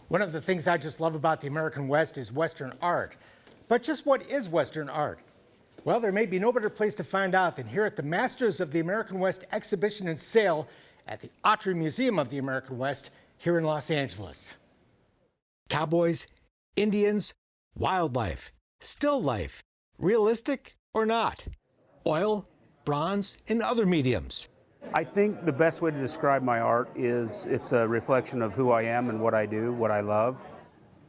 One of the things I just love about the American West is Western art. But just what is Western art? Well, there may be no better place to find out than here at the Masters of the American West exhibition and sale at the Autry Museum of the American West here in Los Angeles. Cowboys, Indians, wildlife, still life, realistic or not, oil, bronze, and other mediums. I think the best way to describe my art is it's a reflection of who I am and what I do, what I love.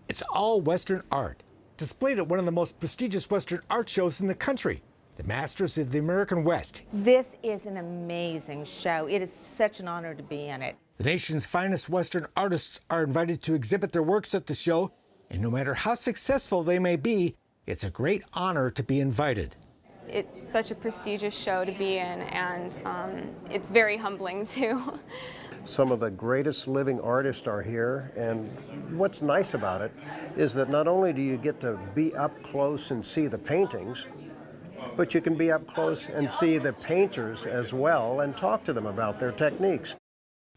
It's all Western art, displayed at one of the most prestigious Western art shows in the country, the Masters of the American West. This is an amazing show. It is such an honor to be in it. The nation's finest Western artists are invited to exhibit their works at the show, and no matter how successful they may be, it's a great honor to be invited. It's such a prestigious show to be in, and it's very humbling too. Some of the greatest living artists are here, and what's nice about it is that not only do you get to be up close and see the paintings, but you can be up close and see the painters as well and talk to them about their techniques.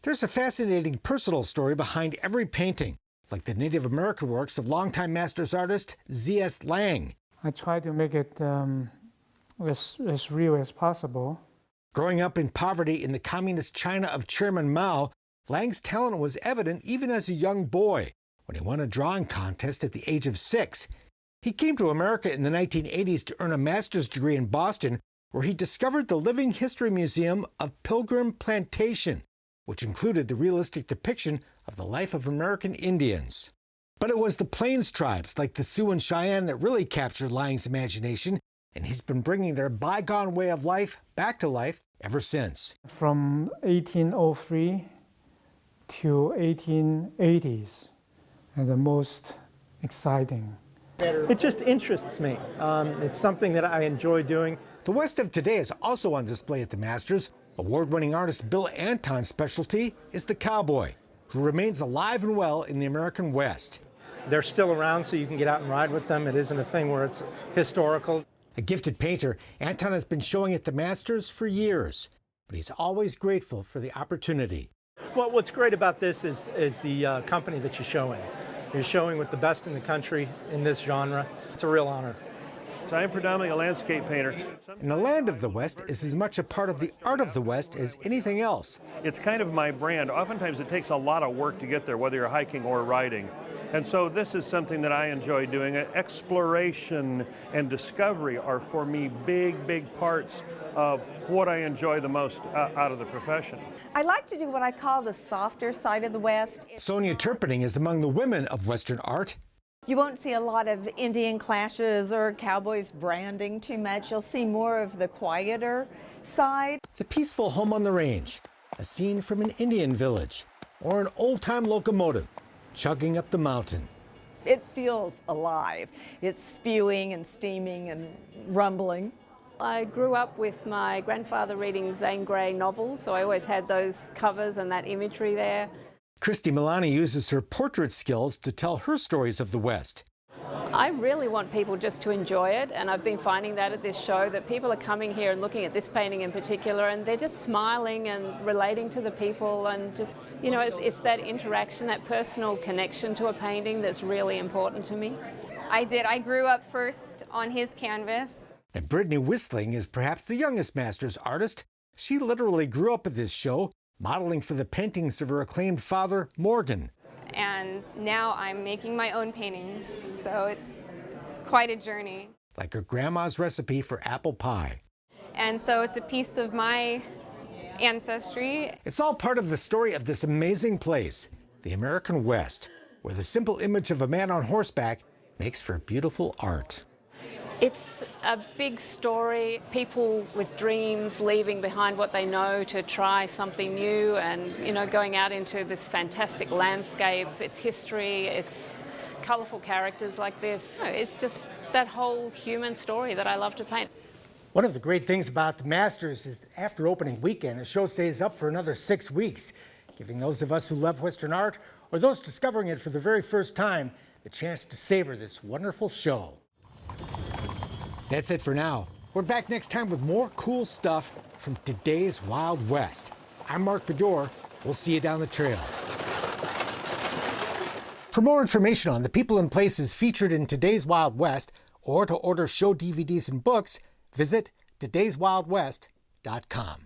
There's a fascinating personal story behind every painting, like the Native American works of longtime Masters artist Z.S. Lang. I try to make it as real as possible. Growing up in poverty in the communist China of Chairman Mao, Lang's talent was evident even as a young boy when he won a drawing contest at the age of 6. He came to America in the 1980s to earn a master's degree in Boston, where he discovered the Living History Museum of Pilgrim Plantation, which included the realistic depiction of the life of American Indians. But it was the Plains tribes like the Sioux and Cheyenne that really captured Lang's imagination, and he's been bringing their bygone way of life back to life ever since. From 1803 to 1880s, and the most exciting. It just interests me. It's something that I enjoy doing. The West of today is also on display at the Masters. Award-winning artist Bill Anton's specialty is the cowboy, who remains alive and well in the American West. They're still around, so you can get out and ride with them. It isn't a thing where it's historical. A gifted painter, Anton has been showing at the Masters for years, but he's always grateful for the opportunity. Well, what's great about this is the company that you're showing. You're showing with the best in the country in this genre. It's a real honor. So I'm predominantly a landscape painter. And the land of the West is as much a part of the art of the West as anything else. It's kind of my brand. Oftentimes it takes a lot of work to get there, whether you're hiking or riding. And so this is something that I enjoy doing. Exploration and discovery are for me big parts of what I enjoy the most out of the profession. I like to do what I call the softer side of the West. Sonia Turpinning is among the women of Western art. You won't see a lot of Indian clashes or cowboys branding too much. You'll see more of the quieter side. The peaceful home on the range, a scene from an Indian village, or an old-time locomotive chugging up the mountain. It feels alive. It's spewing and steaming and rumbling. I grew up with my grandfather reading Zane Grey novels, so I always had those covers and that imagery there. Christy Milani uses her portrait skills to tell her stories of the West. I really want people just to enjoy it, and I've been finding that at this show, that people are coming here and looking at this painting in particular, and they're just smiling and relating to the people, and just, you know, it's that interaction, that personal connection to a painting that's really important to me. I did. I grew up first on his canvas. And Britney Whistling is perhaps the youngest Masters artist. She literally grew up at this show, modeling for the paintings of her acclaimed father, Morgan. And now I'm making my own paintings, so it's quite a journey. Like her grandma's recipe for apple pie. And so it's a piece of my ancestry. It's all part of the story of this amazing place, the American West, where the simple image of a man on horseback makes for beautiful art. It's a big story, people with dreams leaving behind what they know to try something new, and, you know, going out into this fantastic landscape. It's history, it's colourful characters like this. It's just that whole human story that I love to paint. One of the great things about the Masters is that after opening weekend, the show stays up for another 6 weeks, giving those of us who love Western art or those discovering it for the very first time the chance to savor this wonderful show. That's it for now. We're back next time with more cool stuff from today's Wild West. I'm Mark Bedore. We'll see you down the trail. For more information on the people and places featured in Today's Wild West, or to order show DVDs and books, visit todayswildwest.com.